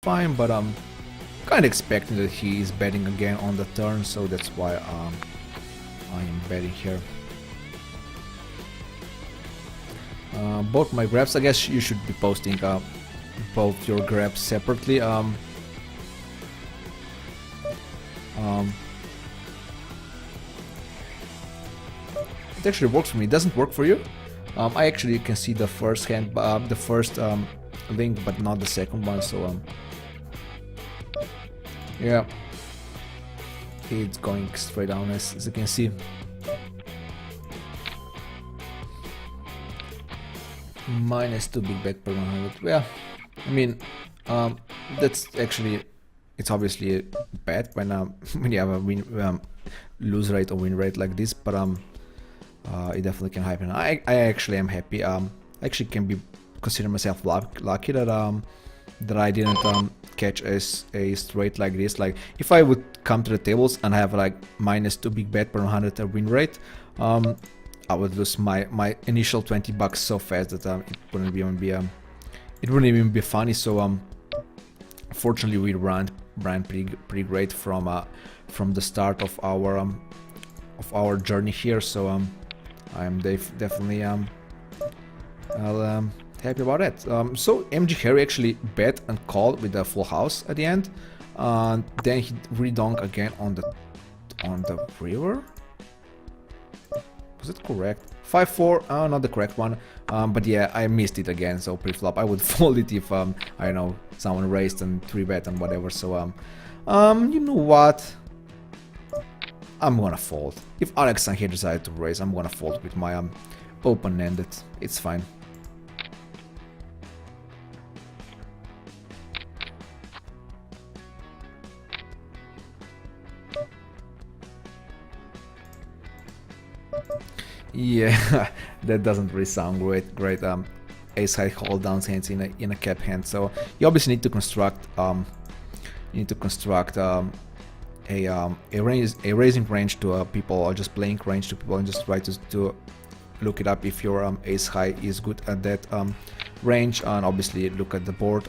fine, but I'm kind of expecting that he is betting again on the turn, so that's why I am betting here. Both my grabs, I guess you should be posting both your grabs separately. It actually works for me. It doesn't work for you. I actually can see the first hand, the first link, but not the second one. So yeah, it's going straight down as you can see. -2 big bet per 100. Yeah, I mean, that's actually, it's obviously bad when when you have a lose rate or win rate like this, but it definitely can happen. I actually am happy. I actually can be consider myself lucky that that I didn't catch a straight like this. Like if I would come to the tables and have like -2 big bet per 100 win rate, I would lose my initial 20 bucks so fast that it wouldn't even be funny. So fortunately we ran pretty great from the start of our journey here. So I'm definitely happy about that. So MG Harry actually bet and called with a full house at the end, and then he redonk again on the river. Was it correct? 5-4, not the correct one, but yeah, I missed it again. So pre-flop I would fold it if I don't know, someone raised and 3-bet and whatever. So you know what, I'm gonna fold. If Alex and he decided to raise, I'm gonna fold with my open-ended. It's fine. Yeah, that doesn't really sound great. Ace high hold down hands in a cap hand. So you obviously need to construct a raising range to people, or just playing range to people, and just try to look it up if your ace high is good at that range, and obviously look at the board.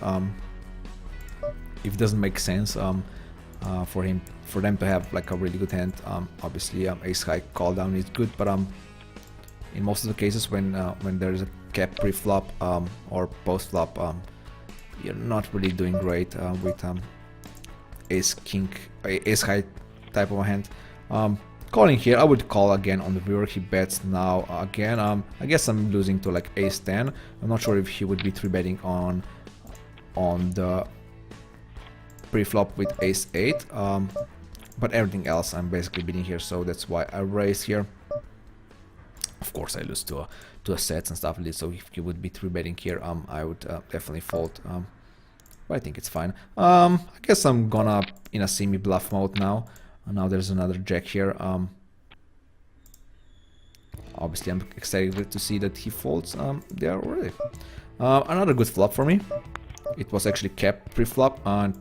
If it doesn't make sense for them to have like a really good hand, obviously ace high call down is good, but in most of the cases when there is a cap pre-flop or post-flop, you're not really doing great with ace high type of a hand. Calling here, I would call again on the river. He bets now again. I guess I'm losing to like ace 10. I'm not sure if he would be 3-betting on the pre-flop with ace 8, but everything else I'm basically beating here, so that's why I raise here. Of course I lose to a sets and stuff like this, so if he would be 3-betting here, I would definitely fold, but I think it's fine. I guess I'm gonna in a semi-bluff mode now. Now there's another jack here. Obviously I'm excited to see that he folds there already. Another good flop for me. It was actually kept pre-flop, and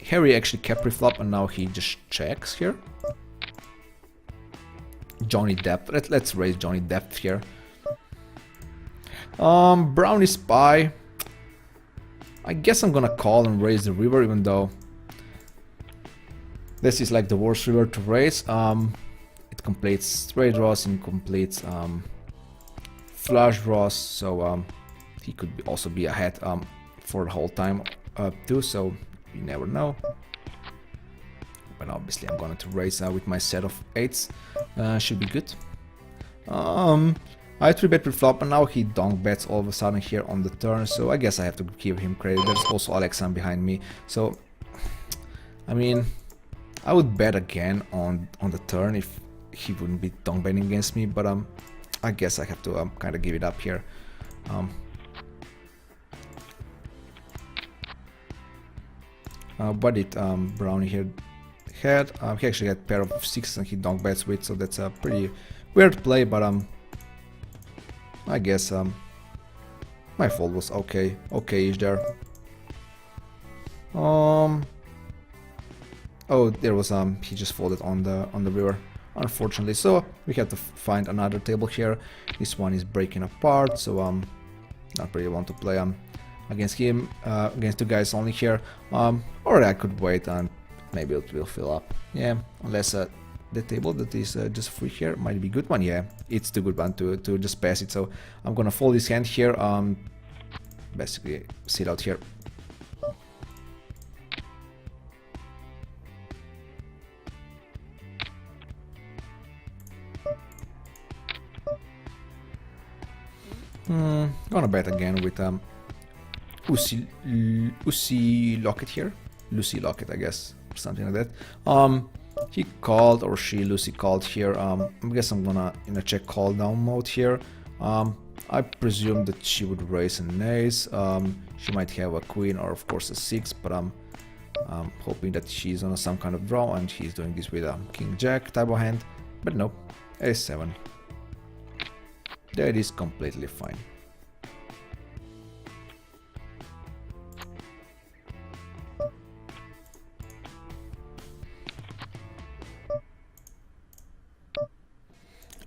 Harry actually kept pre-flop, and now he just checks here. Johnny Depp. Let's raise Johnny Depp here. Brownie Spy. I guess I'm gonna call and raise the river, even though this is like the worst river to raise. It completes straight draws and completes flush draws, so he could also be ahead for the whole time too, so you never know. But obviously I'm going to raise with my set of 8s. Should be good. I 3-bet pre-flop, and now he donk bets all of a sudden here on the turn, so I guess I have to give him credit. There's also Alexan behind me, so I mean, I would bet again on the turn if he wouldn't be donk betting against me, but I guess I have to kind of give it up here. What did Brownie here had? He actually had a pair of 6s and he donk bets with, so that's a pretty weird play, but I guess my fold was okay-ish there. Oh, there was he just folded on the river, unfortunately. So we have to find another table here. This one is breaking apart, so not really want to play against him, against two guys only here. Or I could wait and maybe it will fill up. Yeah, unless the table that is just free here might be a good one. Yeah, it's the good one to just pass it. So I'm gonna fold his hand here. Basically sit out here. Gonna bet again with Lucy Locket here. Lucy Locket, I guess, or something like that. He called, or she, Lucy called here. I guess I'm gonna in a check call down mode here. I presume that she would raise an ace. She might have a queen or of course a 6, but I'm hoping that she's on some kind of draw and she's doing this with a king jack type of hand. But no, ace 7. That is completely fine.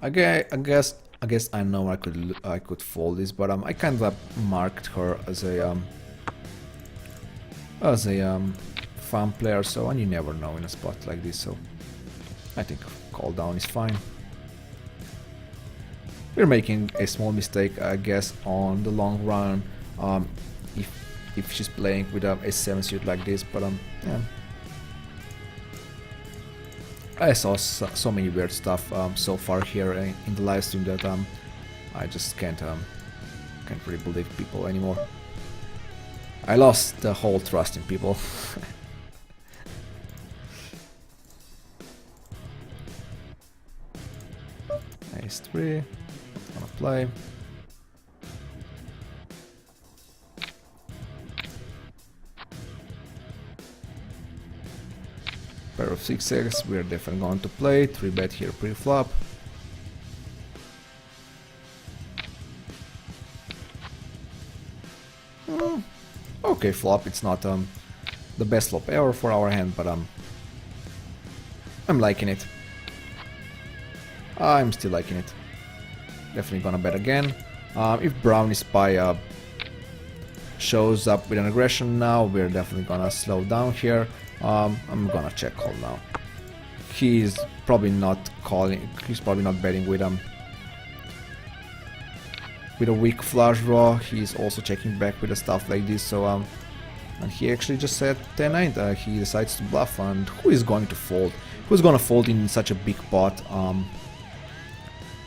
I guess I know I could fold this, but I kind of marked her as a fun player, so and you never know in a spot like this, so I think call down is fine. We're making a small mistake, I guess, on the long run, if she's playing with a 7 suit like this, but yeah. I saw so many weird stuff so far here in the live stream that I just can't really believe people anymore. I lost the whole trust in people. Ace 3, gonna play. Pair of 6x, we're definitely going to play. 3-bet here pre-flop. Okay, flop. It's not the best flop ever for our hand, but I'm liking it. I'm still liking it. Definitely gonna bet again. If Brownie Spy shows up with an aggression now, we're definitely gonna slow down here. I'm gonna check call now. He's probably not calling. He's probably not betting with a weak flush draw. He's also checking back with a stuff like this. So and he actually just said 10-9. He decides to bluff, and who is going to fold? Who's gonna fold in such a big pot?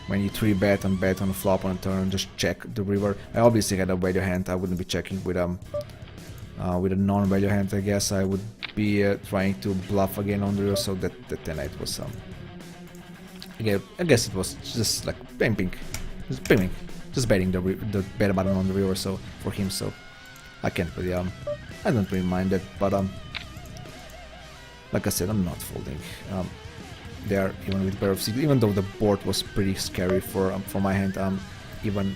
When you 3-bet and bet on a flop on a turn, just check the river. I obviously had a value hand. I wouldn't be checking with a non-value hand. I guess I would be trying to bluff again on the river. So that 10-8 was again, I guess it was just like pimping, just betting the bet button on the river. So for him, so I can't really I don't really mind that. But like I said, I'm not folding. There, even with pair of 6, even though the board was pretty scary for my hand, even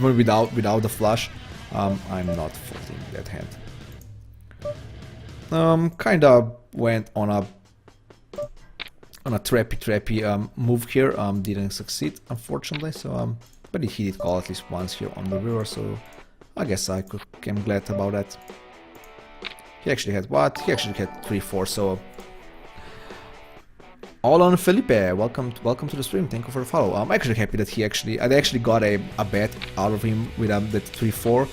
without the flush, I'm not folding that hand. Kinda went on a trappy move here. Didn't succeed, unfortunately. So but he did call at least once here on the river. So I guess I'm glad about that. He actually had what? He actually had 3-4. So. All on Felipe, welcome to the stream. Thank you for the follow. I'm actually happy that I actually got a bet out of him with that 3-4,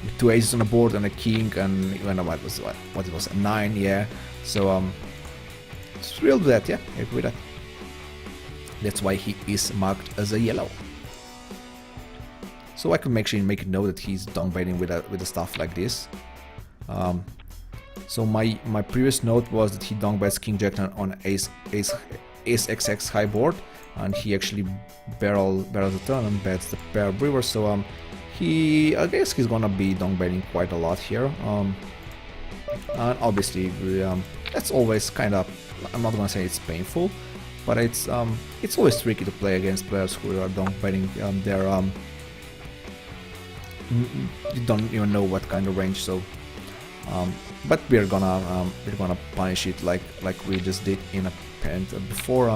with 2 aces on the board and a king, and even what it was, a 9, yeah. So thrilled with that, yeah, happy with that. That's why he is marked as a yellow. So I could make a note that he's downbetting with a stuff like this. So my previous note was that he dongbets king jack on ace XX high board, and he actually barrels the turn and bets the pair of rivers. So I guess he's gonna be dongbetting quite a lot here. And obviously that's always kind of, I'm not gonna say it's painful, but it's always tricky to play against players who are dongbetting their you don't even know what kind of range. So. But we're gonna punish it like we just did in a parent before.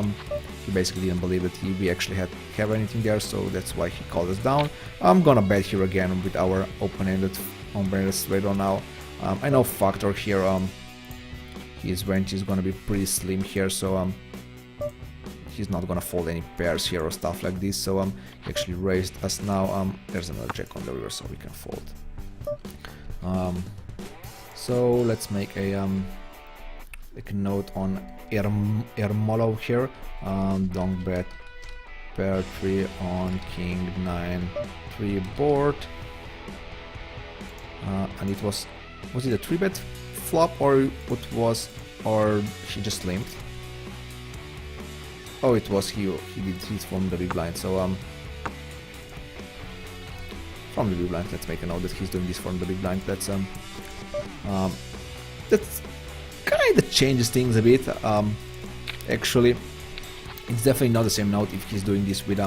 he basically didn't believe that we actually have anything there, so that's why he called us down. I'm gonna bet here again with our open-ended straight on now. I know Factor here, his range is gonna be pretty slim here, so he's not gonna fold any pairs here or stuff like this, so he actually raised us now. There's another jack on the river, so we can fold. So let's make a note on Ermolo here. Don't bet pair 3 on king 9 3 board. And it was it a 3-bet flop, or it was, or he just limped? Oh, it was he did it from the big blind. So from the big blind, let's make a note that he's doing this from the big blind. That's kind of changes things a bit. Actually, it's definitely not the same note if he's doing this with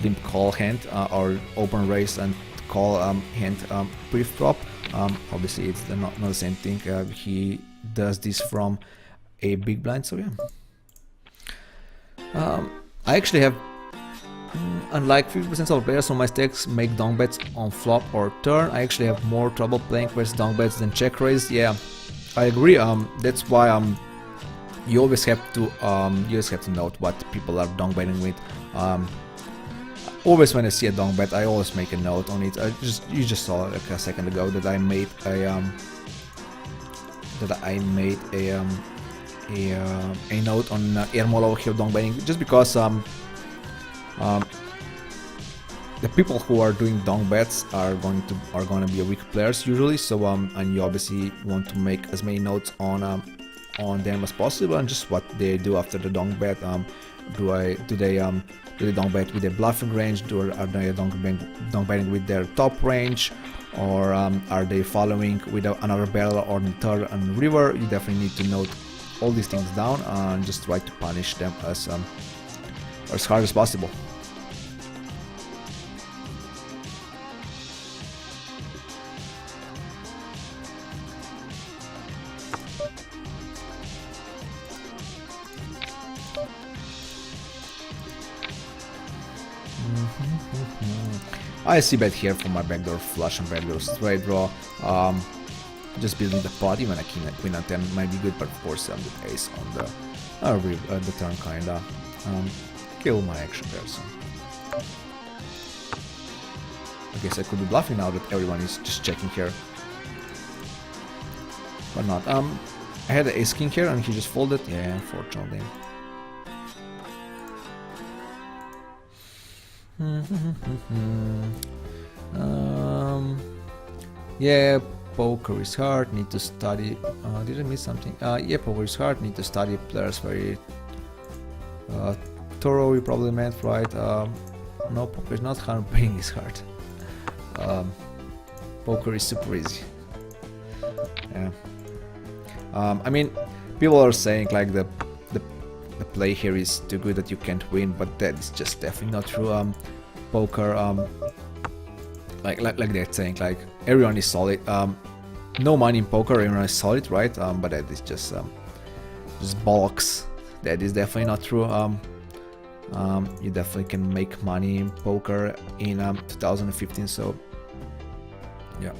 limp call hand or open raise and call hand pre-flop. Obviously, it's not the same thing. He does this from a big blind, so yeah. I actually have, unlike 50% of players on my stacks make donk bets on flop or turn, I actually have more trouble playing versus donk bets than check raise. Yeah, I agree. That's why you always have to note what people are donk betting with. Always when I see a donk bet, I always make a note on it. You just saw like a second ago that I made a note on Ermolo here donk betting, just because the people who are doing donk bets are going to be weak players usually. So and you obviously want to make as many notes on them as possible, and just what they do after the donk bet. Do they donk bet with their bluffing range? Are they donk betting with their top range, or are they following with another barrel or the third and river? You definitely need to note all these things down and just try to punish them as hard as possible. I see bet here for my backdoor flush and backdoor straight draw. Just building the pot, even a queen and 10 might be good, but of course the ace on the turn kinda kill my action there. So I guess I could be bluffing now that everyone is just checking here, but not. I had the ace king here and he just folded. Yeah, unfortunately. Yeah, poker is hard, need to study. Did I miss something? Yeah, poker is hard, need to study players very thorough, you probably meant, right? No, poker is not hard, playing is hard. Poker is super easy. Yeah. I mean, people are saying like the play here is too good that you can't win, but that is just definitely not true. Poker, like they're saying, like everyone is solid. No money in poker, everyone is solid, right? But that is just bollocks. That is definitely not true. You definitely can make money in poker in 2015. So yeah.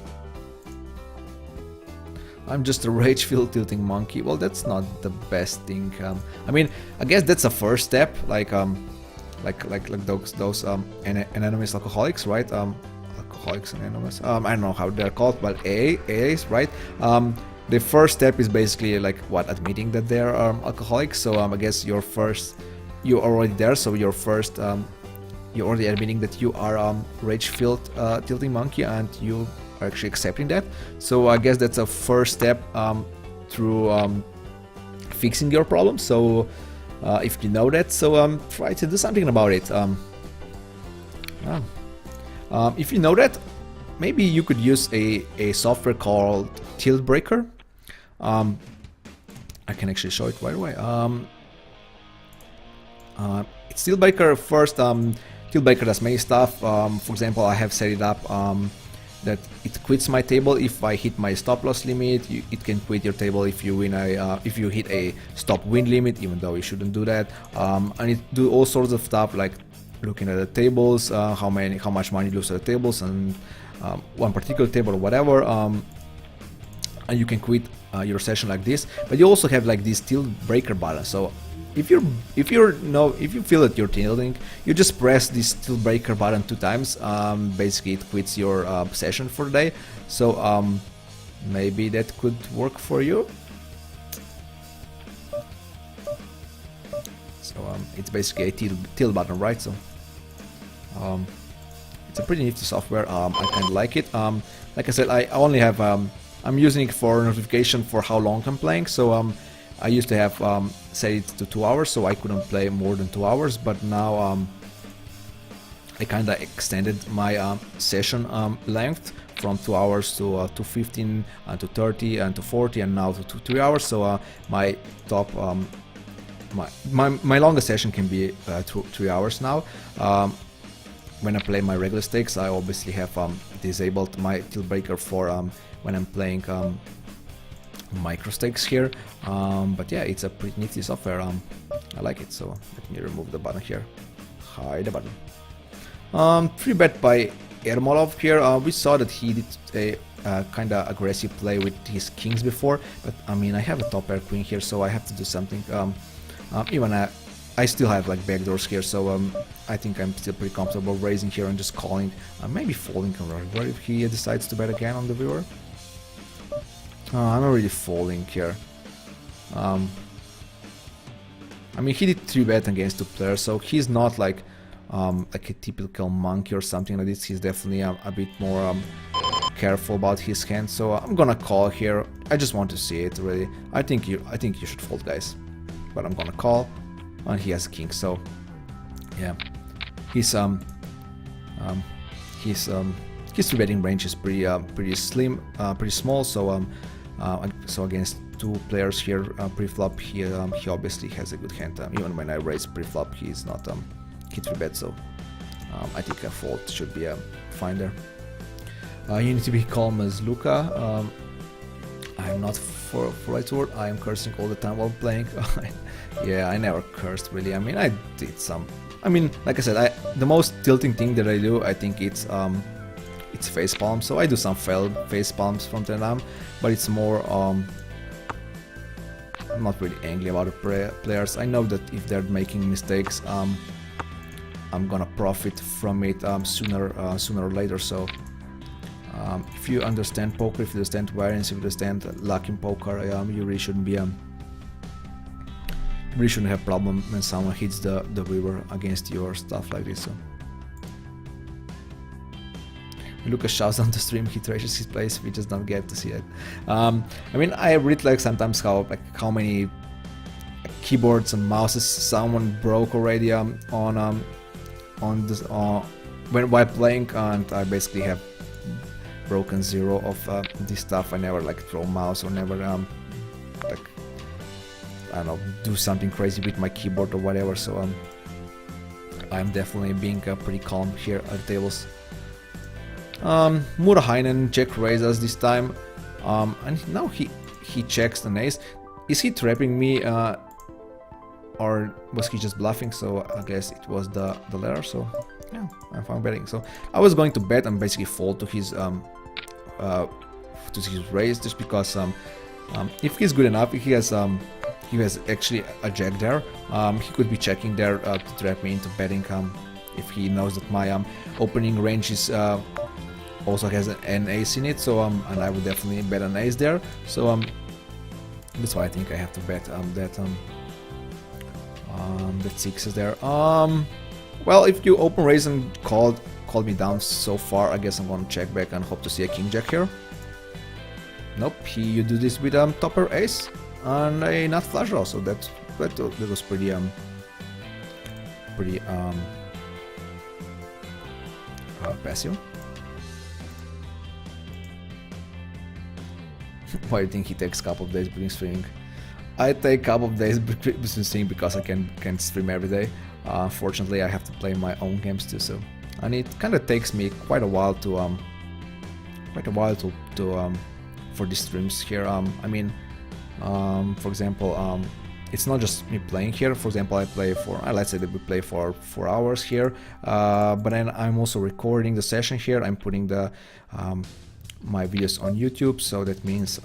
I'm just a rage field tilting monkey. Well, that's not the best thing. I mean, I guess that's a first step, like those anonymous alcoholics, right? Alcoholics Anonymous. I don't know how they're called, but AAs, right? The first step is basically like what, admitting that they're alcoholics. So I guess you're already there. So you're already admitting that you are rage field tilting monkey, and you are actually accepting that. So I guess that's a first step through fixing your problem. So if you know that, so try to do something about it. If you know that, maybe you could use a software called Tilt Breaker. I can actually show it right away. It's Tilt Breaker. First, Tilt Breaker does many stuff. For example, I have set it up that it quits my table if I hit my stop loss limit. It can quit your table if you win if you hit a stop win limit, even though you shouldn't do that. And it do all sorts of stuff like looking at the tables, how much money you lose at the tables, and one particular table or whatever. And you can quit your session like this. But you also have like this tilt breaker button. So if you feel that you're tilting, you just press this tilt breaker button 2 times. Basically, it quits your session for the day. So maybe that could work for you. So it's basically a tilt button, right? So it's a pretty nifty software. I kind of like it. Like I said, I only have I'm using it for notification for how long I'm playing. So I used to have set it to 2 hours, so I couldn't play more than 2 hours. But now I kind of extended my session length from 2 hours to 15 and to 30 and to 40 and now to 3 hours. So my top my longest session can be 3 hours now. When I play my regular stakes, I obviously have disabled my tilt breaker for when I'm playing micro stakes here. But yeah, it's a pretty nifty software. I like it. So let me remove the button here. Hide the button. Free bet by Ermolov here. We saw that he did a kind of aggressive play with his kings before, but I mean, I have a top pair queen here, so I have to do something. Even I still have like backdoors here, so I think I'm still pretty comfortable raising here and just calling, maybe folding on the river if he decides to bet again on the river. I'm already folding here. I mean, he did 3-bet against 2 players, so he's not like a typical monkey or something like this. He's definitely a bit more careful about his hand. So I'm gonna call here. I just want to see it really. I think you should fold, guys. But I'm gonna call, and he has a king. So yeah, his 3-betting range is pretty slim, pretty small. So so against 2 players here pre-flop, he obviously has a good hand. Even when I raise pre-flop, he's not he 3-bet. So I think a fold should be fine there. You need to be calm as Luca. I'm not for right word. I am cursing all the time while playing. Yeah, I never cursed really. I mean, I did some. I mean, like I said, the most tilting thing that I do, I think it's face palm. So I do some face palms from time to time, but it's more I'm not really angry about the players. I know that if they're making mistakes, I'm gonna profit from it sooner or later. So if you understand poker, if you understand variance, if you understand luck in poker, you really shouldn't be really shouldn't have problem when someone hits the river against you or stuff like this. So Lucas shouts on the stream, he trashes his plays, we just don't get to see it. I mean, I really like sometimes how many keyboards and mouses someone broke already on this while playing, and I basically have broken 0 of this stuff. I never like throw mouse or never like, I don't know, do something crazy with my keyboard or whatever. So I'm definitely being pretty calm here at the tables. Murahainen check raises this time, and now he checks an ace. Is he trapping me, or was he just bluffing? So I guess it was the latter. So yeah, I'm fine betting. So I was going to bet and basically fold to his raise, just because if he's good enough, if he has actually a jack there, he could be checking there to trap me into betting. If he knows that my opening range is also has an ace in it, so and I would definitely bet an ace there. So that's why I think I have to bet that 6 is there. Well, if you open raise and called me down so far, I guess I'm gonna check back and hope to see a king jack here. Nope, you do this with topper ace and a nut flush draw. So that was pretty passive. Why do you think he takes a couple of days between streaming? I take a couple of days between streaming because I can't stream every day. Fortunately, I have to play my own games too, so and it kind of takes me quite a while to quite a while to for these streams here. I mean, for example, it's not just me playing here. For example, I play for, let's say that we play for 4 hours here, but then I'm also recording the session here. I'm putting the my videos on YouTube, so that means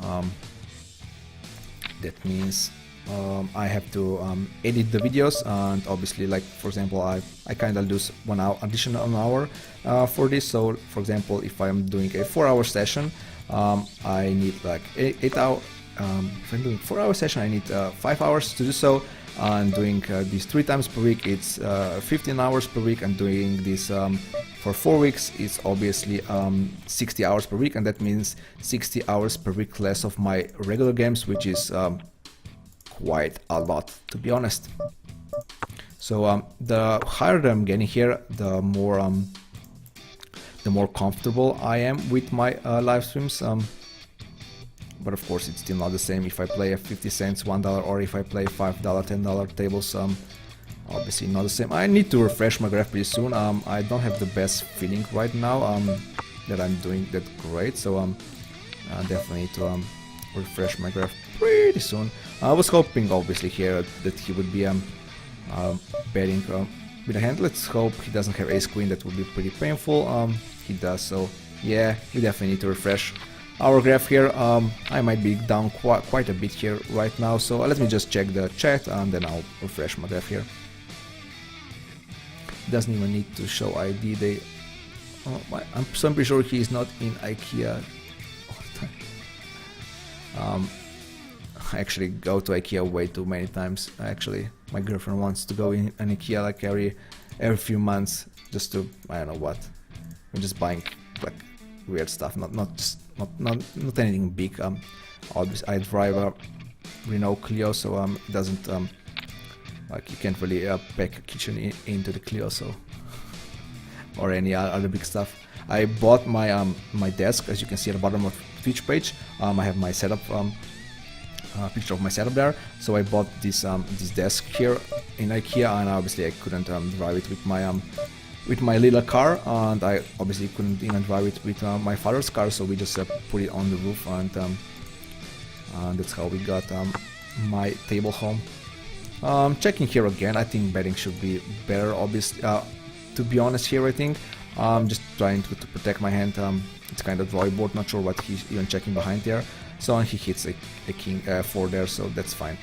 I have to edit the videos, and obviously, like for example, I kind of lose 1 hour, additional hour for this. So for example, if I'm doing a 4-hour session, I need like 8 hours. If I'm doing 4-hour session, I need 5 hours to do so. And doing these 3 times per week, it's 15 hours per week. And doing this for 4 weeks, it's obviously 60 hours per week, and that means 60 hours per week less of my regular games, which is quite a lot, to be honest. So the higher that I'm getting here, the more comfortable I am with my live streams. But of course, it's still not the same if I play a 50 cents, $1, or if I play $5, $10 tables. Obviously not the same. I need to refresh my graph pretty soon. I don't have the best feeling right now that I'm doing that great. So I definitely need to refresh my graph pretty soon. I was hoping, obviously, here that he would be betting with a hand. Let's hope he doesn't have ace queen. That would be pretty painful. He does, so yeah, we definitely need to refresh our graph here. I might be down quite a bit here right now, so let me just check the chat and then I'll refresh my graph here. Doesn't even need to show ID. I'm pretty sure he is not in IKEA all the time. I actually go to IKEA way too many times. Actually, my girlfriend wants to go in an IKEA like every few months, just to, I don't know what. We're just buying like weird stuff, not anything big. Obviously, I drive a Renault Clio, so it doesn't like you can't really pack a kitchen into the Clio, so or any other big stuff. I bought my my desk, as you can see at the bottom of the Twitch page. I have my setup. Picture of my setup there. So I bought this desk here in IKEA, and obviously I couldn't drive it with my little car, and I obviously couldn't even drive it with my father's car. So we just put it on the roof, and that's how we got my table home. Checking here again. I think betting should be better. Obviously, to be honest, here I think just trying to protect my hand. It's kind of drawy board. Not sure what he's even checking behind there. So he hits a king 4 there, so that's fine.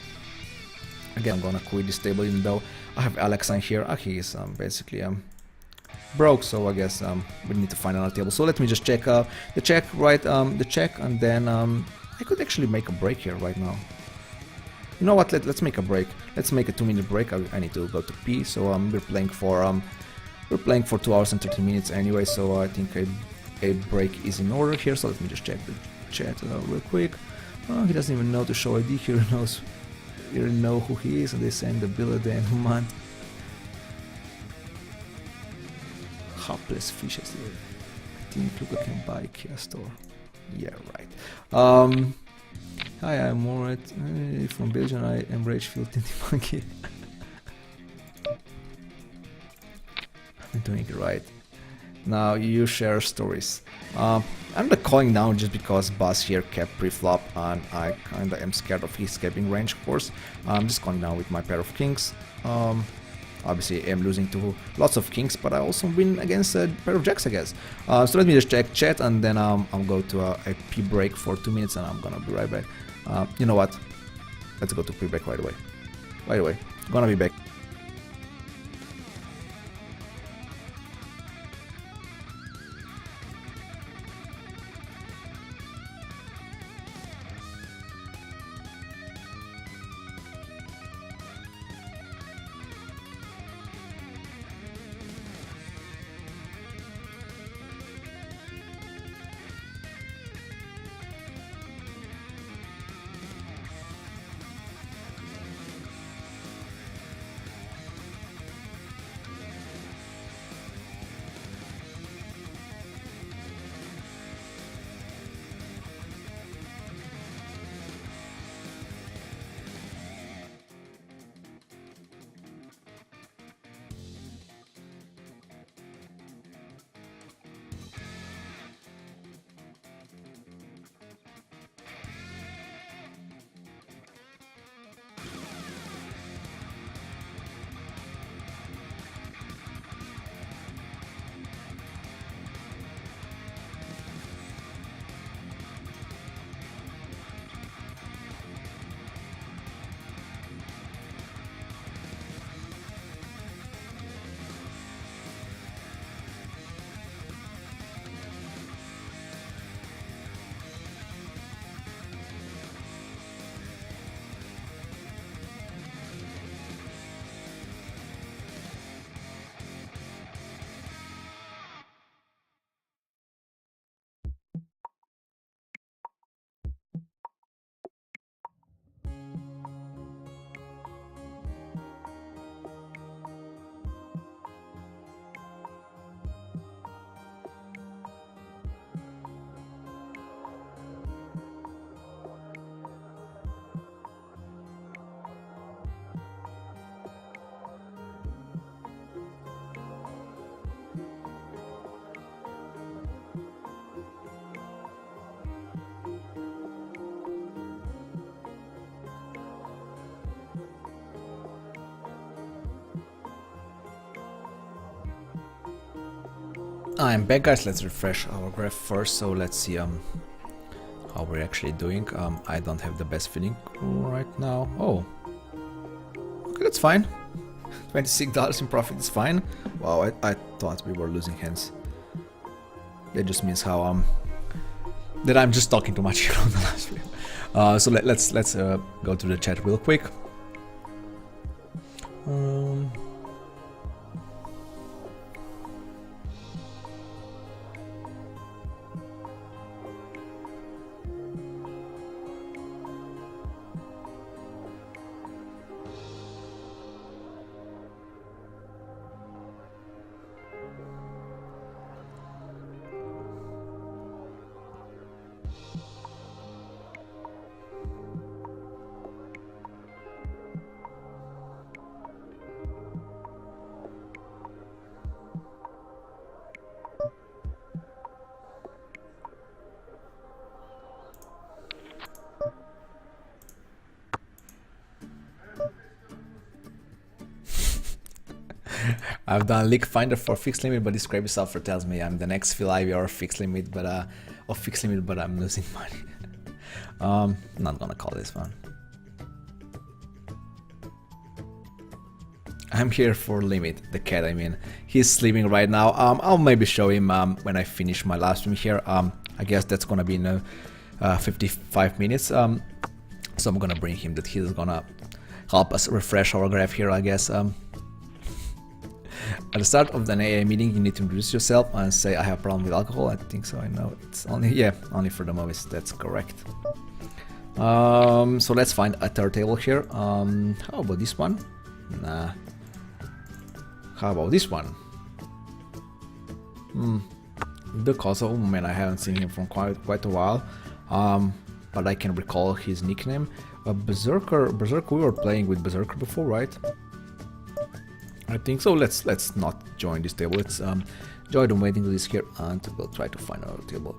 Again, I'm gonna quit this table, even though I have Alex in here. He is basically broke, so I guess we need to find another table. So let me just check the check, right? The check, and then I could actually make a break here right now. You know what? Let's make a break. Let's make a 2-minute break. I need to go to pee. So we're playing for 2 hours and 30 minutes anyway. So I think a break is in order here. So let me just check the chat real quick. He doesn't even know to show ID. He knows. You know who he is, and they send the bill at the end of the month. Hapless fishes here. I think Luca can buy IKEA store. Yeah, right. Hi, I'm Morat from Belgium. I am Ragefield Tinty Monkey. I'm doing it right. Now you share stories. I'm not calling now just because Buzz here kept pre-flop, and I kinda am scared of his escaping range, of course. I'm just calling now with my pair of kings. Obviously I'm losing to lots of kings, but I also win against a pair of jacks, I guess. So let me just check chat, and then I'll go to a pee break for 2 minutes, and I'm gonna be right back. You know what? Let's go to pee break right away. Right away. Gonna be back. I'm back, guys. Let's refresh our graph first. So let's see how we're actually doing. I don't have the best feeling right now. Oh, okay, that's fine. $26 in profit is fine. Wow, I thought we were losing hands. That just means how that I'm just talking too much here on the last video. So let's go to the chat real quick. I've done leak finder for fixed limit, but this crappy software tells me I'm the next Phil Ivey or fixed limit, but I'm losing money. Not gonna call this one. I'm here for limit, the cat. I mean, he's sleeping right now. I'll maybe show him when I finish my last stream here. I guess that's gonna be in 55 minutes. So I'm gonna bring him. That he's gonna help us refresh our graph here, I guess. At the start of an AA meeting, you need to introduce yourself and say, I have a problem with alcohol. I think so, I know. It's only, yeah, only for the movies. That's correct. So let's find a third table here. How about this one? Nah. How about this one? The Kosovo, man, I haven't seen him from quite a while. But I can recall his nickname. Berserker, we were playing with Berserker before, right? I think so. Let's not join this table. Let's join the waiting list here, and we'll try to find another table.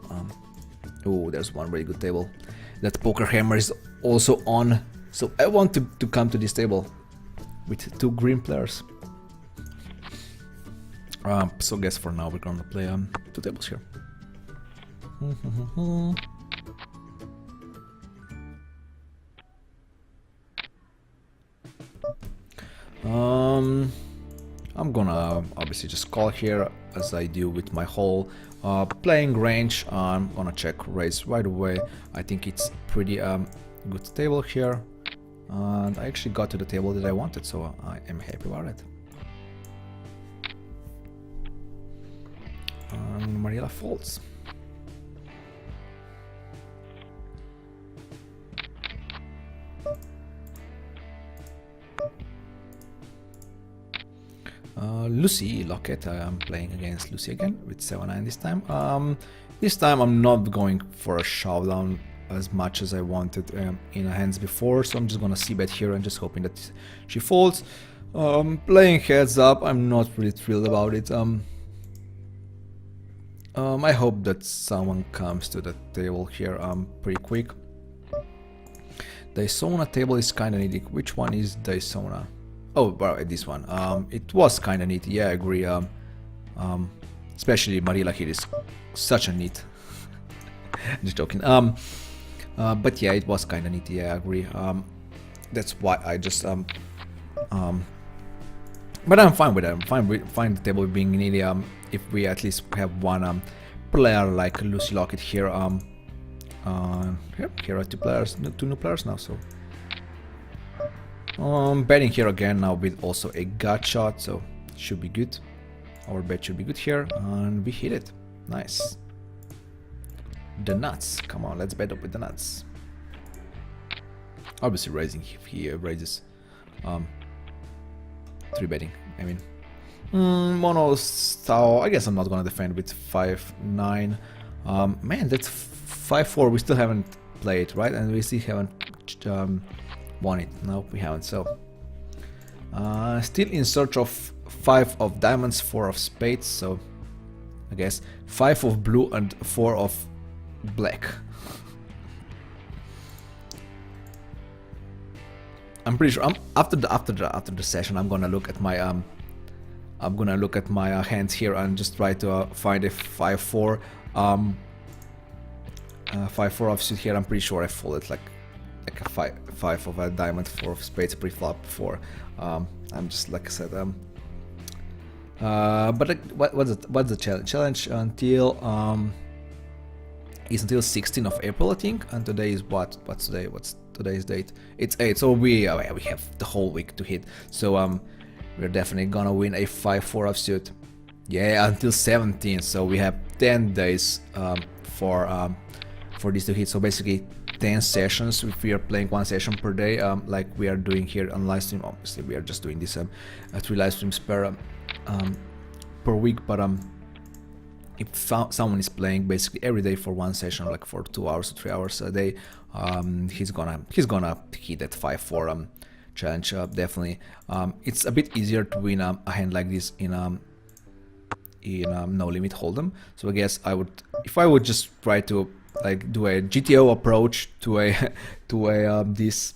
Oh, there's one very good table. That Poker Hammer is also on, so I want to come to this table with two green players. So I guess for now we're gonna play two tables here. I'm gonna obviously just call here as I do with my whole playing range. I'm gonna check raise right away. I think it's pretty good table here, and I actually got to the table that I wanted, so I am happy about it. Mariela folds. Lucy Lockett, I'm playing against Lucy again with 7-9 this time. This time I'm not going for a showdown as much as I wanted in her hands before, so I'm just gonna c-bet here and just hoping that she folds. Playing heads up, I'm not really thrilled about it. I hope that someone comes to the table here pretty quick. Daytona table is kinda needy. Which one is Daytona? Oh, right, this one. It was kinda neat. Yeah, I agree. Especially Marilla here is such a neat. Just joking. But yeah, it was kinda neat. Yeah, I agree. That's why I just but I'm fine with it. I'm fine the table being needy. If we at least have one player like Lucy Lockett here. Yep, here are two new players now. So. Betting here again now with also a gut shot, so should be good. Our bet should be good here, and we hit it. Nice. The nuts. Come on, let's bet up with the nuts. Obviously raising if he raises. 3-betting. I mean, mono style. I guess I'm not gonna defend with 5-9. Man, that's 5-4. We still haven't played, right? And we still haven't won it. No, we haven't. So still in search of 5 of diamonds, 4 of spades. So I guess 5 of blue and 4 of black. I'm pretty sure after the session I'm gonna look at my I'm gonna look at my hands here and just try to find a 5-4 5-4 offsuit here. I'm pretty sure I folded like a 5 of a diamond, 4 of spades pre-flop before. I'm just, like I said, but like, what's the challenge? Challenge until is until 16th of April, I think, and today is what's today? What's today's date? It's 8, so we have the whole week to hit. So we're definitely gonna win a 5-4 offsuit. Yeah, until 17th, so we have 10 days for this to hit. So basically 10 sessions if we are playing 1 session per day, like we are doing here on live stream. Obviously we are just doing this 3 live streams per week, but if someone is playing basically every day for 1 session, like for 2 hours or 3 hours a day, he's gonna hit that 5-4 challenge, definitely. It's a bit easier to win a hand like this in no limit hold'em. So I guess if I would just try to like do a GTO approach to this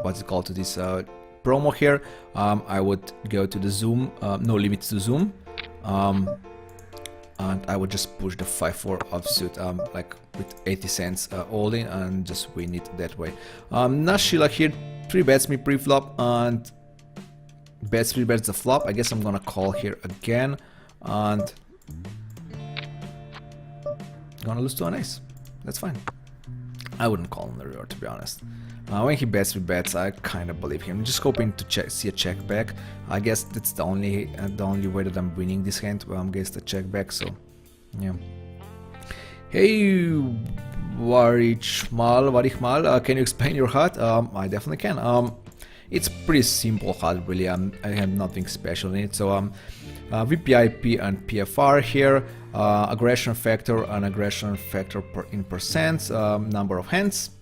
what's it called, to this promo here, I would go to the zoom, no limits to zoom, and I would just push the 5-4 offsuit like with 80 cents all in and just win it that way. Nashila here 3-bets me pre-flop and bets 3-bets the flop. I guess I'm gonna call here again and gonna lose to an ace. That's fine. I wouldn't call on the river, to be honest. When he bets with bets, I kind of believe him. Just hoping to see a check back. I guess that's the only way that I'm winning this hand. Against the check back. So, yeah. Hey, Warichmal, can you explain your HUD? I definitely can. It's pretty simple HUD, really. I have nothing special in it. So, VPIP and PFR here. Aggression factor and aggression factor in percent. Number of hands.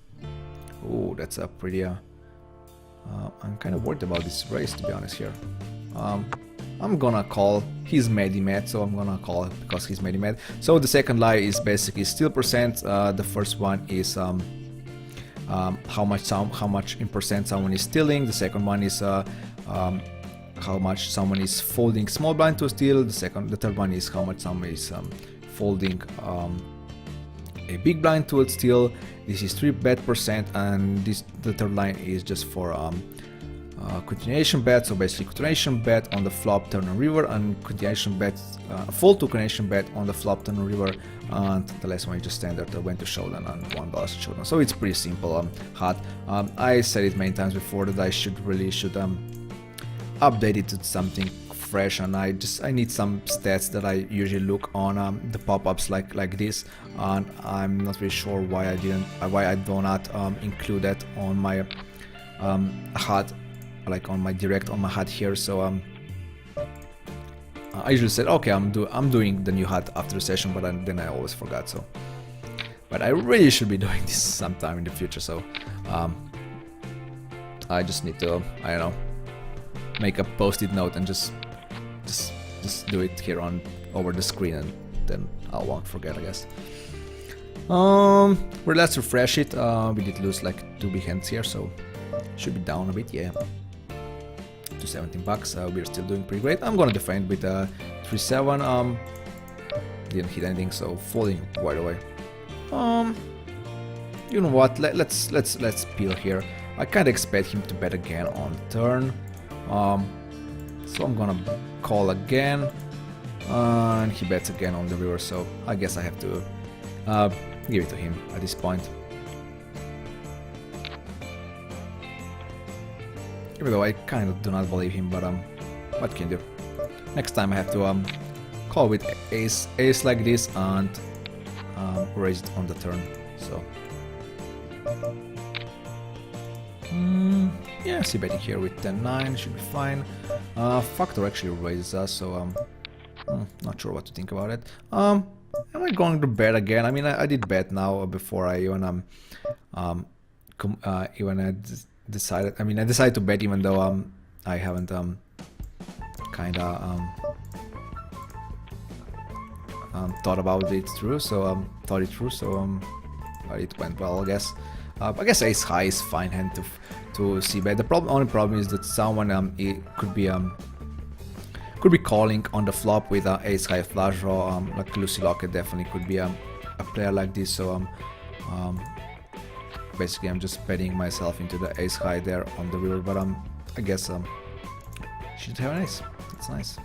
Oh, that's a pretty... I'm kind of worried about this race, to be honest here. I'm gonna call. He's mad, so I'm gonna call because he's mad. So the second lie is basically steal percent. The first one is how much in percent someone is stealing. The second one is how much someone is folding small blind to steal. The third one is how much someone is folding a big blind to steal. This is 3-bet percent, and the third line is just for continuation bet. So basically continuation bet on the flop, turn and river, and continuation bet, fold to continuation bet on the flop, turn and river, and the last one is just standard went to showdown and $1 to showdown. So it's pretty simple HUD. I said it many times before that I should update it to something fresh, and I need some stats that I usually look on the pop-ups like this, and I'm not really sure why I do not include that on my HUD, like on my HUD here. So I usually said, okay, I'm doing the new HUD after the session, but then I always forgot. So, but I really should be doing this sometime in the future. So I just need to, I don't know, make a post-it note and just do it here over the screen, and then I won't forget, I guess. Let's refresh it. We did lose like 2 big hands here, so should be down a bit, yeah. To $17. We're still doing pretty great. I'm gonna defend with 3-7. Didn't hit anything, so folding right away. You know what? Let's peel here. I kind of expect him to bet again on turn. So I'm gonna call again, and he bets again on the river, so I guess I have to give it to him at this point. Even though I kind of do not believe him, but what can you do? Next time I have to call with ace like this and raise it on the turn. So yeah, see betting here with 10-9 should be fine. Factor actually raises us, so not sure what to think about it. Am I going to bet again? I mean, I did bet now before I even decided. I mean, I decided to bet even though I haven't thought about it through. So but it went well, I guess. I guess ace high is fine hand to see bet. The only problem is that someone it could be Could be calling on the flop with ace high flush draw. Like Lucy Locket definitely could be a player like this. So basically I'm just betting myself into the ace high there on the river, but I guess should have an ace. That's nice.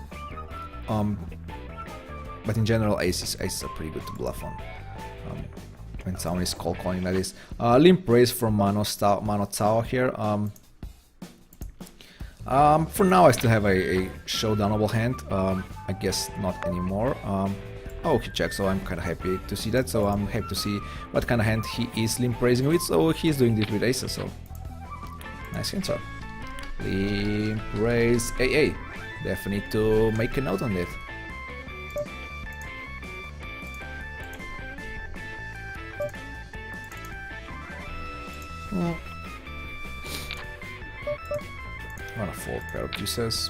But in general, aces are pretty good to bluff on when someone is call calling like this. Limp raise from Mano Cao here. For now, I still have a showdownable hand. I guess not anymore. Oh, he checks, so I'm kind of happy to see that. So I'm happy to see what kind of hand he is limp raising with. So he's doing this with aces. So nice answer. Limp raise AA. Definitely need to make a note on it. On a fold pair of pieces.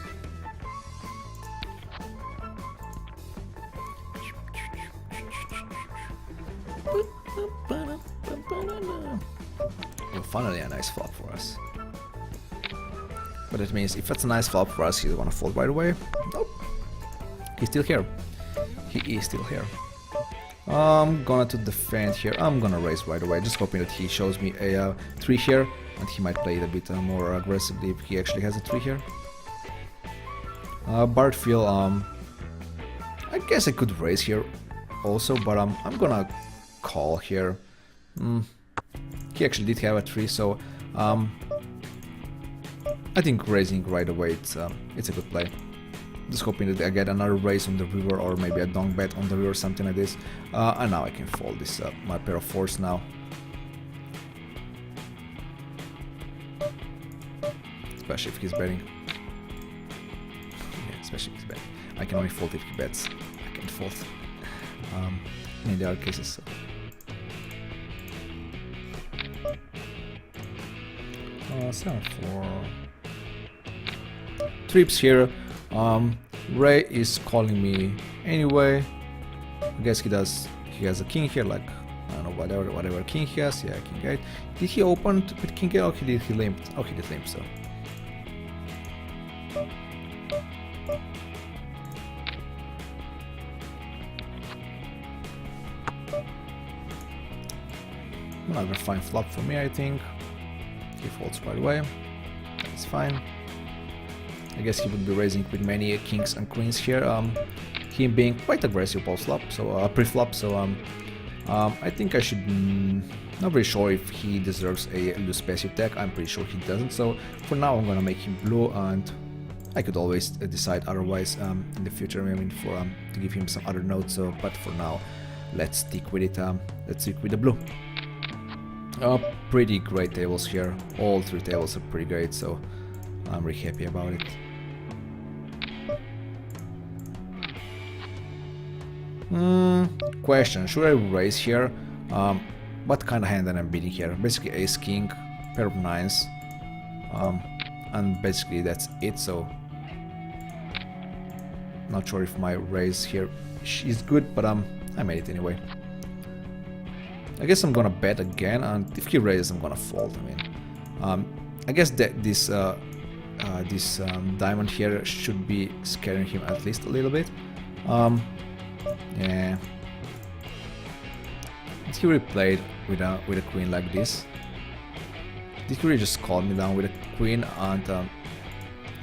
Well, finally a nice flop for us. But that means if it's a nice flop for us, he's gonna fold right away. Nope. He's still here. He is still here. I'm gonna to defend here. I'm gonna raise right away, just hoping that he shows me a 3 here, and he might play it a bit more aggressively if he actually has a 3 here. Bartfield, I guess I could raise here also, but I'm gonna call here. He actually did have a 3, so I think raising right away it's a good play. Just hoping that I get another raise on the river, or maybe a donk bet on the river, something like this. And now I can fold this my pair of 4s now. Especially if he's betting. Yeah, especially if he's betting. I can only fold if he bets. I can't fold in the other cases. So. 7-4. Trips here. Ray is calling me anyway. I guess he has a king here, like I don't know, whatever king he has. Yeah, king 8. Did he open with king 8? Oh, he did. He limped. Oh, he did limp. So. Another fine flop for me, I think. He folds right away. It's fine. I guess he would be raising with many kings and queens here. Him being quite aggressive post-flop, so pre-flop. So I think I should. Not very sure if he deserves a loose passive deck. I'm pretty sure he doesn't. So for now, I'm gonna make him blue, and I could always decide otherwise in the future. I mean, for to give him some other notes. So, but for now, let's stick with it. Let's stick with the blue. Pretty great tables here. All 3 tables are pretty great, so I'm really happy about it. Question, should I raise here? What kind of hand am I beating here? Basically ace king, pair of 9s, and basically that's it. So not sure if my raise here is good, but I made it anyway. I guess I'm gonna bet again, and if he raises, I'm gonna fold. I mean, I guess that this diamond here should be scaring him at least a little bit. Yeah. Did he really play with a queen like this? Did he really just call me down with a queen and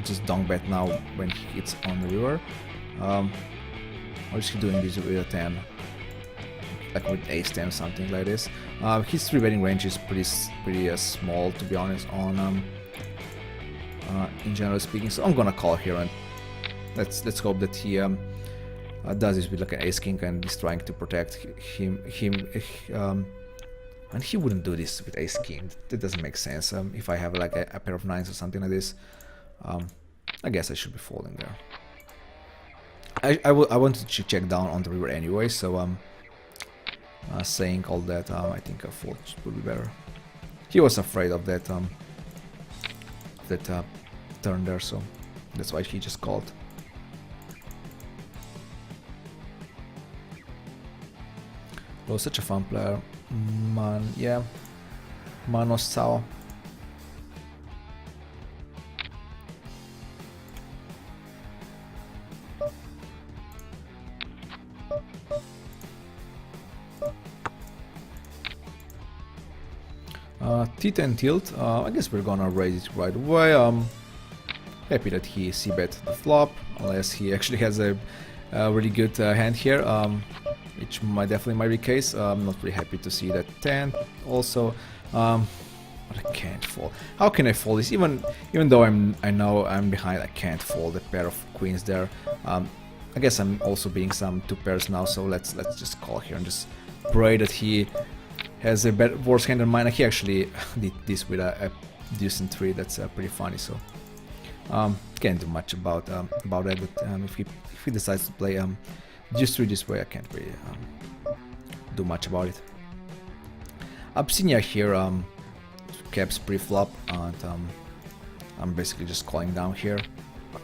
just donk bet now when he hits on the river? Or is he doing this with a 10? Like with ace 10, something like this. His 3-betting range is pretty small, to be honest, on in general speaking. So I'm gonna call here, and let's hope that he does this with like an ace king and is trying to protect him. And he wouldn't do this with ace king. That doesn't make sense. If I have like a pair of 9s or something like this, I guess I should be folding there. I wanted to check down on the river anyway, so saying all that, I think a fold would be better. He was afraid of that turn there, so that's why he just called. Oh, such a fun player. Yeah. Mano Cao. T10 tilt, I guess we're gonna raise it right away. Happy that he c-bet the flop, unless he actually has a really good hand here, which definitely might be the case. I'm not really happy to see that 10 also, but I can't fold. How can I fold this? Even though I know I'm behind, I can't fold a pair of queens there. I guess I'm also beating some 2 pairs now, so let's just call here and just pray that he has a worse hand than mine. He actually did this with a decent 3. That's pretty funny. So can't do much about that. But if he decides to play just 3 this way, I can't really do much about it. Abyssinia here caps pre-flop, and I'm basically just calling down here.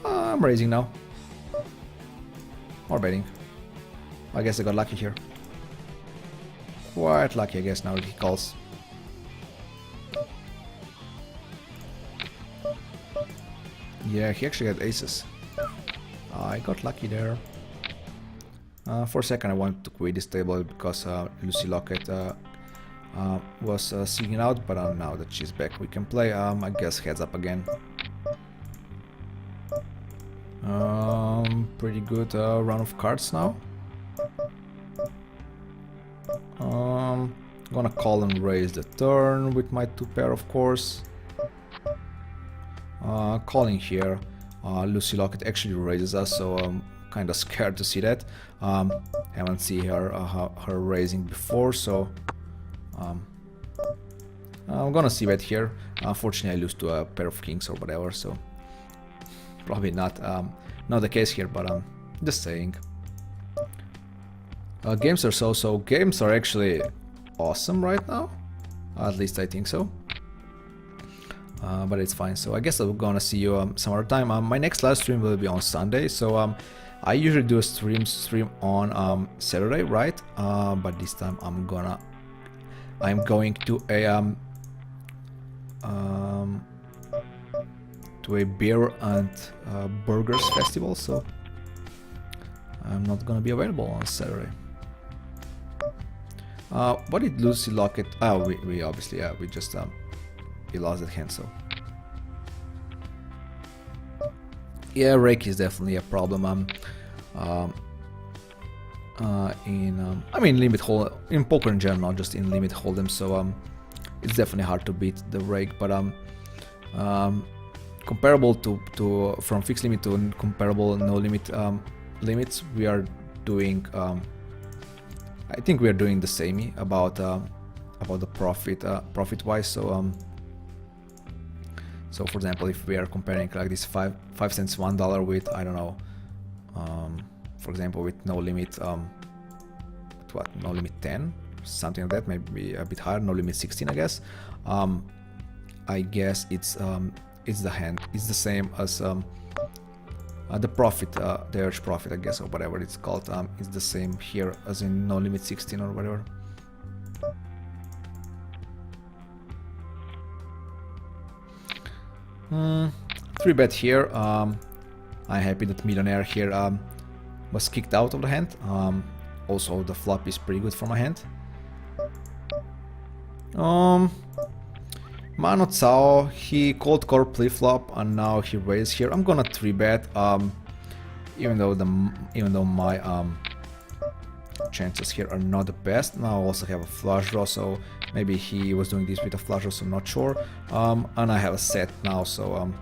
I'm raising now. Or betting. I guess I got lucky here. Quite lucky, I guess, now that he calls. Yeah, he actually had aces. I got lucky there. For a second I wanted to quit this table because Lucy Lockett was singing out, but now that she's back we can play. I guess heads up again. Pretty good run of cards now. Gonna call and raise the turn with my 2 pair, of course. Calling here. Lucy Lockett actually raises us, so I'm kind of scared to see that. Haven't seen her raising before, so I'm gonna see bet here. Unfortunately, I lose to a pair of kings or whatever, so probably not the case here, but just saying. Games are so. Games are actually awesome right now. At least I think so. But it's fine. So I guess I'm gonna see you some other time. My next live stream will be on Sunday. So I usually do a stream on Saturday, right? But this time I'm going to a beer and burgers festival. So I'm not gonna be available on Saturday. What did Lucy Lockett? Oh, we obviously we just he lost that hand, so yeah, rake is definitely a problem. I mean limit hold in poker in general, not just in limit hold'em. So it's definitely hard to beat the rake, but comparable to from fixed limit to comparable no limit limits, we are doing. I think we are doing the same about the profit wise. So for example, if we are comparing like this 5 cents $1 with, I don't know, for example with no limit, no limit 10, something like that, maybe a bit higher, no limit 16, I guess. I guess it's the hand, it's the same as the profit, the urge profit, I guess, or whatever it's called, is the same here as in no limit 16 or whatever. Three bet here. I'm happy that Millionaire here was kicked out of the hand. Also, the flop is pretty good for my hand. Mano Cao, he called core pre-flop and now he raised here. I'm gonna 3-bet, even though my chances here are not the best. Now I also have a flush draw, so maybe he was doing this with a flush draw, so I'm not sure. And I have a set now, so I'm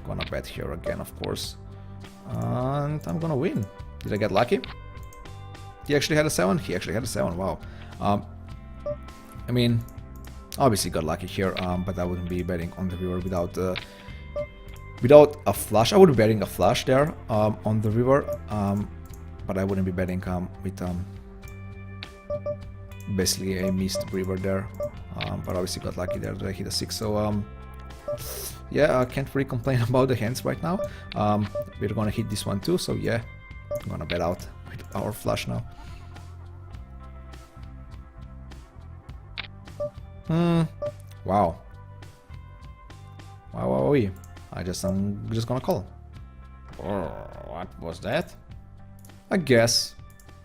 gonna bet here again, of course, and I'm gonna win. Did I get lucky? He actually had a 7. He actually had a 7. Wow. I mean, obviously got lucky here, but I wouldn't be betting on the river without a flush. I would be betting a flush there on the river, but I wouldn't be betting with basically a missed river there. But obviously got lucky there that I hit a 6. So yeah, I can't really complain about the hands right now. We're gonna hit this one too. So yeah, I'm gonna bet out with our flush now. Wow. I'm just gonna call. Oh, what was that? I guess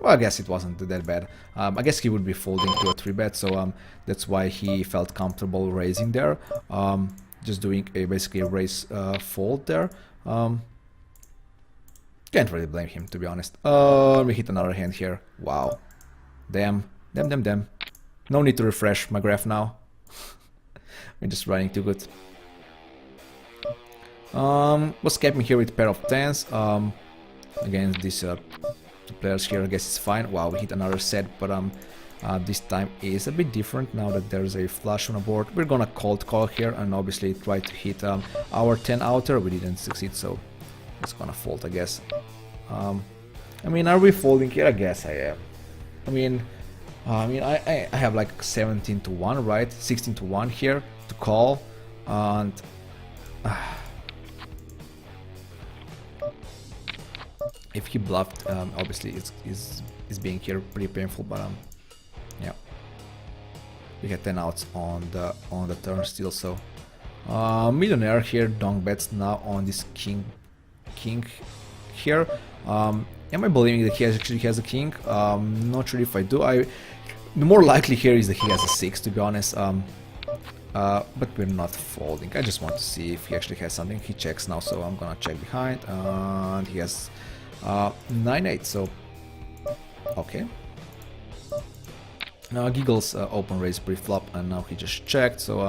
Well, I guess it wasn't that bad. I guess he would be folding to a 3-bet, so that's why he felt comfortable raising there. Just doing basically a raise fold there. Can't really blame him, to be honest. We hit another hand here. Wow. Damn. Damn. No need to refresh my graph now. We're just running too good. Was capping here with pair of tens. Against these two players here, I guess it's fine. Wow, we hit another set, but this time is a bit different now that there's a flush on the board. We're gonna cold call here and obviously try to hit our 10 outer. We didn't succeed, so it's gonna fold, I guess. I mean, are we folding here? I guess I am. I mean, I have like 17 to 1, right? 16 to 1 here to call, and if he bluffed, obviously it's being here pretty painful, but yeah, we had 10 outs on the turn still. So millionaire here, donk bets now on this king here. Am I believing that he actually has a king? Not sure if I do. The more likely here is that he has a 6, to be honest. But we're not folding. I just want to see if he actually has something. He checks now, so I'm gonna check behind, and he has 9-8. So okay. Now Giggles open raise pre-flop, and now he just checked. So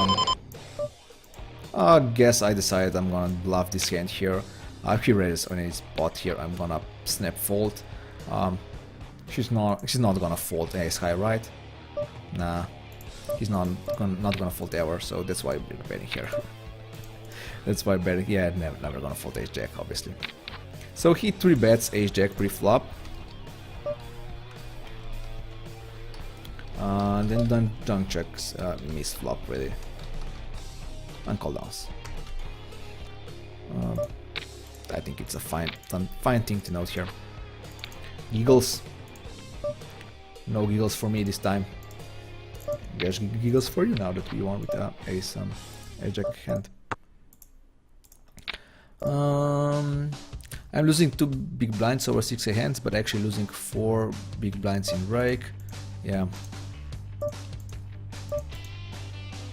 I guess I decided I'm gonna bluff this hand here. If he raises on his pot here, I'm gonna snap fold. She's not gonna fold ace high, right? Nah, he's not gonna fold ever. So that's why we're betting here. That's why betting. Yeah, never gonna fold ace jack, obviously. So he 3-bets ace jack pre-flop. And then junk checks miss flop really. And call downs. I think it's a fine thing to note here. Giggles. No giggles for me this time. There's giggles for you now that we won with ace jack hand. I'm losing 2 big blinds over 6 hands, but actually losing 4 big blinds in rake. Yeah.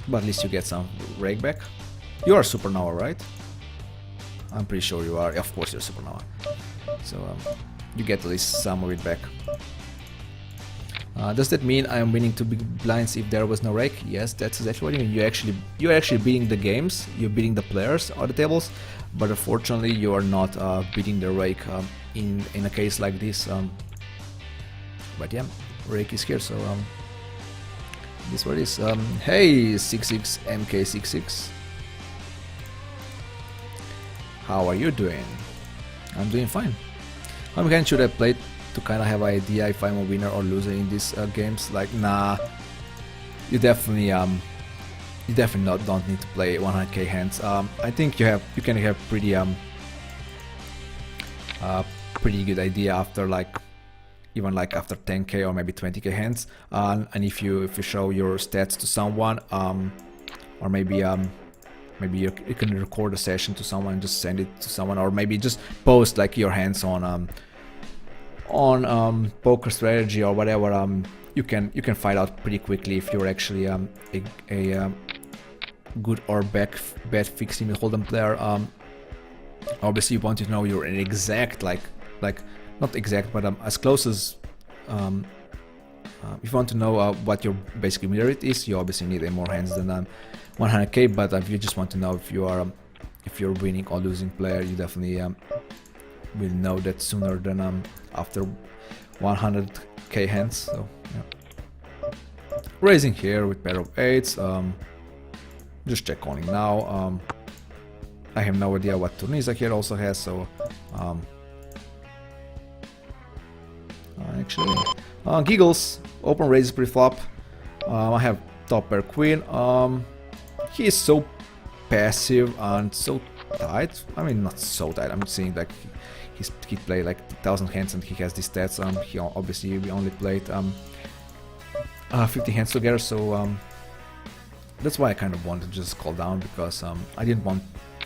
But at least you get some rake back. You are supernova, right? I'm pretty sure you are. Of course you're supernova. So you get at least some of it back. Does that mean I'm winning 2 big blinds if there was no rake? Yes, that's exactly what you mean. You're actually beating the games. You're beating the players on the tables, but unfortunately you are not beating the rake in a case like this. But yeah, rake is here. So this is what it is. Hey, 66 MK66. How are you doing? I'm doing fine. How many hands should I play to kind of have an idea if I'm a winner or loser in these games? Like, nah, you definitely don't need to play 100k hands. I think you can have pretty good idea after even after 10k or maybe 20k hands. And if you show your stats to someone, or maybe you can record a session to someone and just send it to someone, or maybe just post like your hands on poker strategy or whatever. You can find out pretty quickly if you're actually a good or bad fixed limit hold'em player. Obviously you want to know your exact like not exact, but as close as if you want to know what your basically mirror rate is, you obviously need more hands than 100k. But if you just want to know if you're winning or losing player, you definitely will know that sooner than after 100k hands. So yeah. Raising here with pair of 8s. Just check calling now. I have no idea what Tunisia here also has, so actually Giggles open raises pre-flop. I have top pair queen. He is so passive and so tight. I mean, not so tight. I'm saying like he played like 1000 hands and he has these stats. He obviously we only played 50 hands together, so that's why I kind of wanted to just call down, because I didn't want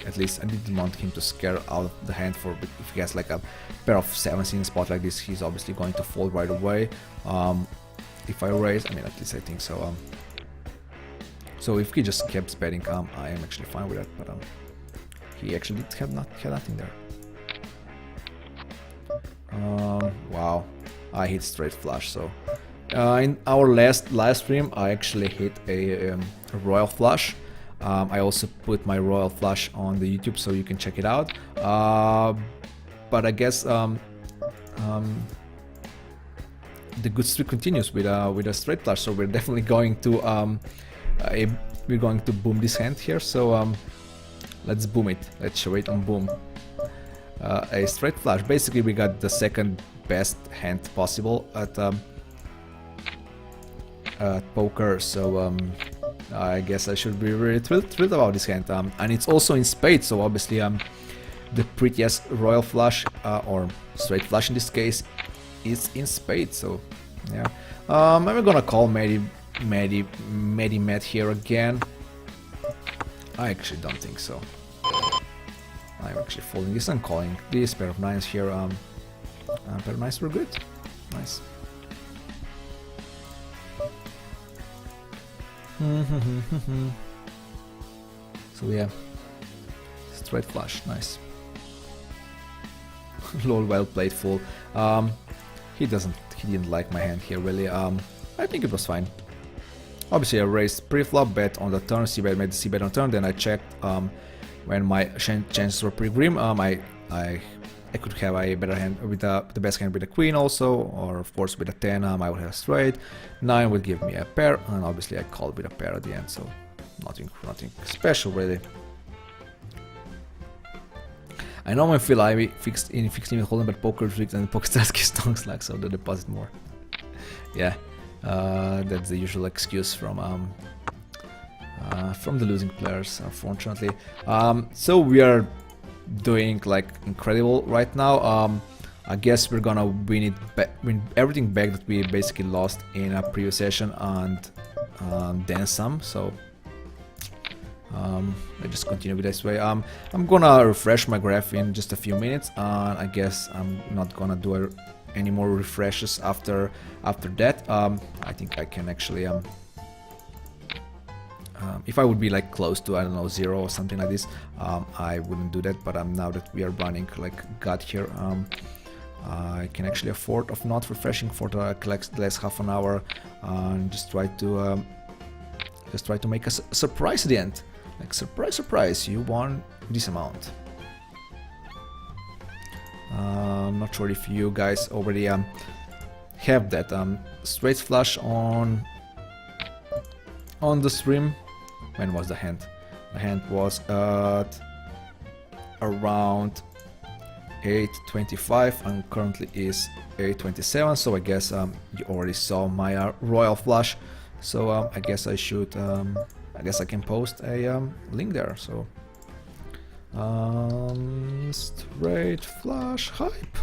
At least I didn't want him to scare out the hand for, if he has like a pair of 7s in a spot like this, he's obviously going to fold right away. If I raise, I mean, at least I think so. So if he just keeps betting, I am actually fine with that, but he actually did have nothing there. Wow, I hit straight flush. So in our last live stream, I actually hit a royal flush. I also put my royal flush on the YouTube, so you can check it out. But I guess the good streak continues with a straight flush. So we're definitely going to boom this hand here. So let's boom it. Let's show it on boom. A straight flush. Basically, we got the second best hand possible at poker. So I guess I should be really thrilled about this hand. And it's also in spades. So obviously, the prettiest royal flush or straight flush in this case is in spades. So yeah, I'm gonna call Matt here again. I actually don't think so. I'm actually folding this and calling this pair of 9s here. Pair of 9s were good. Nice. So yeah, straight flush, nice. Lol, well played, full. He didn't like my hand here really. I think it was fine. Obviously, I raised pre-flop, bet on the turn, c-bet, made the c-bet on turn. Then I checked when my chances were pretty grim. I could have a better hand with the best hand with the queen also, or of course with a 10 I would have straight. 9 would give me a pair, and obviously I called with a pair at the end, so nothing special really. I know I feel I fixed limit holding, but poker is rigged and poker stars gives stonks like, so the deposit more. Yeah, that's the usual excuse from the losing players, unfortunately. So we are doing like incredible right now. I guess we're gonna win everything back that we basically lost in a previous session, and then some. So I just continue with this way. I'm gonna refresh my graph in just a few minutes, and I guess I'm not gonna do any more refreshes after that. I think I can actually if I would be like close to, I don't know, 0 or something like this, I wouldn't do that. But now that we are running like God here, I can actually afford of not refreshing for the last half an hour, and just try to make a surprise at the end. Like surprise, you won this amount. I'm not sure if you guys already have that straight flush on the stream. When was the hand? The hand was at around 8:25 and currently is 8:27. So I guess you already saw my royal flush. So I guess I should. I guess I can post a link there. So straight flush hype.